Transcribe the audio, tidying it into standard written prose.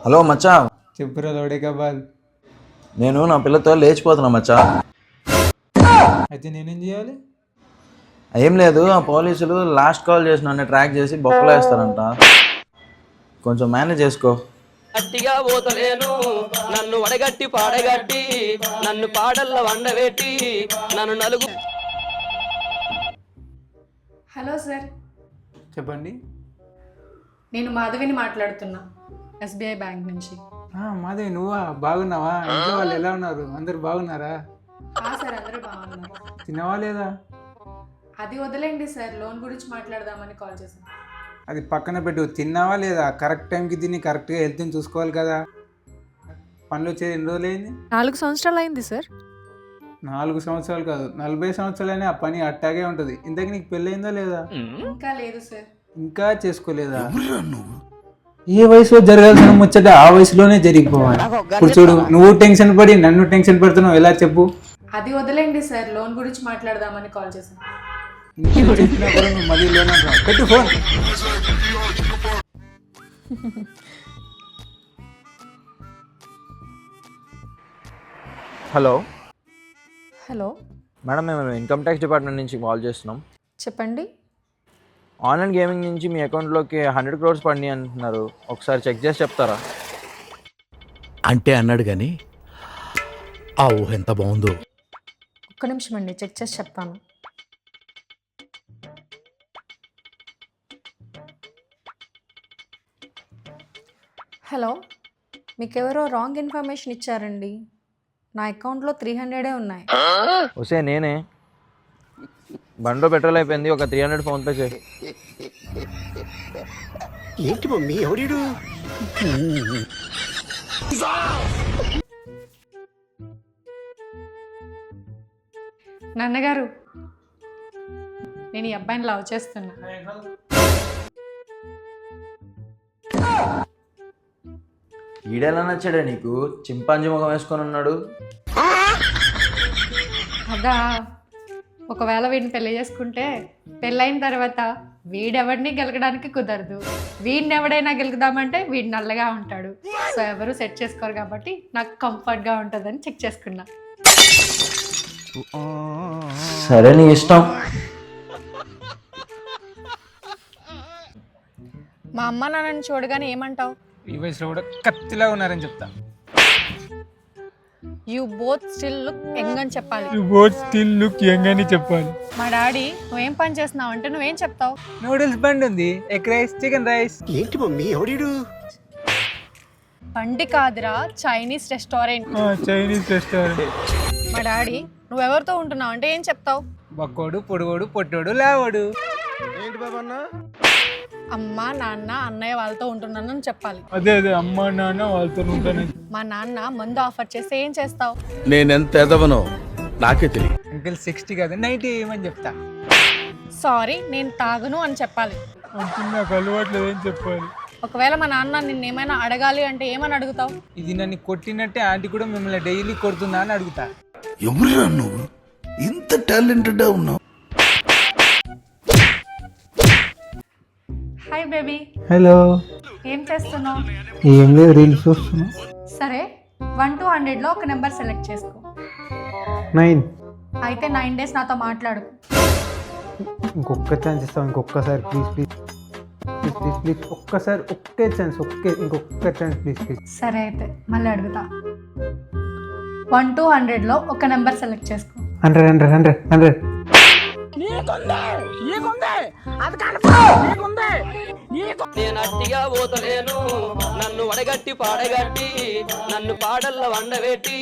Hello మచ్చా, చెప్పురా లోడే cabal. నేను నా పిల్లతో లేచిపోతున్నా మచ్చా. అయితే నేనేం చేయాలి? ఏం లేదు, ఆ పోలీసులు లాస్ట్ కాల్ చేసి నన్ను ట్రాక్ చేసి బొక్కలో వేస్తారంట. కొంచెం మేనేజ్ చేసుకో. గట్టిగా పోతలేను నన్ను వడగట్టి పాడగట్టి నన్ను పాడల్ల వండబెట్టి నన్ను నలుగు. హలో సార్, చెప్పండి. నేను మాధవిని మాట్లాడుతున్నా, ఎస్బీఐ బ్యాంక్ నుంచి. మాధవి నువ్వా? బాగున్నావా? ఇంట్లో వాళ్ళు ఎలా ఉన్నారు? అందరు బాగున్నారా? సార్ అందరూ బాగున్నారు. తినవా లేదా? అది వదిలేండి సార్, లోన్ గురించి మాట్లాడదామని కాల్ చేశాను. అది పక్కన పెట్టు. తిన్నావా లేదా? కరెక్ట్ టైంకి తిని కరెక్ట్గా హెల్త్ని చూసుకోవాలి కదా. పనులు వచ్చేది ఎన్ని రోజులైంది? 4 సంవత్సరాలు అయింది సార్. 4 సంవత్సరాలు కాదు, 40 సంవత్సరాలైనా ఆ పని అట్టాగే ఉంటుంది. ఇంతకీ నీకు పెళ్ళయిందా లేదా? ఇంకా లేదు సార్. ఇంకా చేసుకోలేదా? ఏ వయసులో జరగాల్సిన ముచ్చట ఆ వయసులోనే జరిగిపోవాలి. ఇప్పుడు చూడు, నువ్వు టెన్షన్ పడి నన్ను టెన్షన్ పెడుతున్నావు. ఎలా చెప్పు? అది వదిలేండి సార్, లోన్ గురించి మాట్లాడదామని కాల్ చేశాను. ఇంకేం చెప్పినా కూడా నువ్వు మళ్ళీ లోన్ అంటావు. పెట్టు ఫోన్. హలో హలో, మేడం, మేము ఇన్కమ్ ట్యాక్స్ డిపార్ట్మెంట్ నుంచి కాల్ చేస్తున్నాం. చెప్పండి. ఆన్లైన్ గేమింగ్ నుంచి మీ అకౌంట్లోకి 100 crores పడినాయి అంటున్నారు. ఒకసారి చెక్ చేసి చెప్తారా? అంటే అన్నాడు కానీ ఆ ఊహ ఎంత బాగుందో. ఒక్క నిమిషం అండి, చెక్ చేసి చెప్తాను. హలో, మీకెవరో రాంగ్ ఇన్ఫర్మేషన్ ఇచ్చారండి. నా అకౌంట్లో 300 ఉన్నాయి. వస్తే నేనే. బండిలో పెట్రోల్ అయిపోయింది, ఒక 300 ఫోన్పే చేయి. ఏంటి మమ్మీ ఎవడు? నాన్నగారు, నేను ఈ అబ్బాయిని లవ్ చేస్తున్నా. ఈడెలా నచ్చాడే నీకు? చింపాంజీ ముఖం వేసుకొని ఉన్నాడు. అదా, ఒకవేళ వీడిని పెళ్లి చేసుకుంటే పెళ్ళైన తర్వాత వీడెవడిని గెలకడానికి కుదరదు. వీడిని ఎవడైనా గెలుకుదామంటే వీడు నల్లగా ఉంటాడు. సో ఎవరు సెట్ చేసుకోరు కాబట్టి నాకు కంఫర్ట్గా ఉంటుందని చెక్ చేసుకున్నా. సరే, నీ ఇష్టం. మా అమ్మ నాన్నని చూడగానే ఏమంటావు? ఈ వయసులో కూడా కత్తిలా ఉన్నారని చెప్తా. You both still look young అని చెప్పాలి. స్టిల్ లుక్ యంగ్ అని చెప్పాలి. మా డాడీ నువ్వేం పని చేస్తున్నావు అంటే నువ్వేం చెప్తావు? నూడిల్స్ బండి ఉంది, ఎగ్ రైస్, చికెన్ రైస్. ఏంటి మమ్మీ ఎవడు? బండి కాదురా, చైనీస్ రెస్టారెంట్. Chinese restaurant. మా డాడీ నువ్వెవరితో ఉంటున్నావు అంటే ఏం చెప్తావు? బక్కోడు, పొడుగోడు, పొట్టోడు, లేవాడు. అమ్మ నాన్న అన్నయ్య వాళ్ళతో ఉంటున్నానని చెప్పాలి. అదే అమ్మ నాన్న వాళ్ళతో ఉంటాను. మా నాన్న మందు ఆఫర్ చేస్తే ఏం చేస్తావు? నేనెంత ఎదవనో నాకే తెలియదు. అంకిల్ 60 కాదు 90 ఏమని చెప్తా. సారీ, నేను తాగను అని చెప్పాలి. నాకు అలవాట్లేదు ఏం చెప్పాలి. ఒకవేళ మా నాన్న నిన్నేమైనా అడగాలి అంటే ఏమని అడుగుతావు? ఇది నన్ను కొట్టినట్టే ఆంటీ కూడా మిమ్మల్ని డైలీ కొడుతుందా అని అడుగుతా. ఎవరురా నువ్వు? ఇంత టాలెంటెడ్ ఉన్నావు. Hi baby. హలో. ఏం చేస్తున్నావు? ఏం లేదు, రీల్స్ చూస్తున్నా. సరే, 1 to 100లో ఒక నెంబర్ సెలెక్ట్ చేసుకో. 9. అయితే 9 days నాతో మాట్లాడు. ఇంకొక ఛాన్స్ ఇస్తాం. ఇంకొకసారి please please please please please. ఒక్కసారి, ఒకే ఛాన్స్, ఇంకొక ఛాన్స్ ప్లీజ్ ప్లీజ్. సరే, అయితే మళ్ళీ అడుగుతా. 1 to 100లో ఒక నెంబర్ సెలెక్ట్ చేసుకో. 100. నేను అట్టిగా పోతలేను నన్ను వడగట్టి పాడగట్టి నన్ను పాడల్ల వండబెట్టి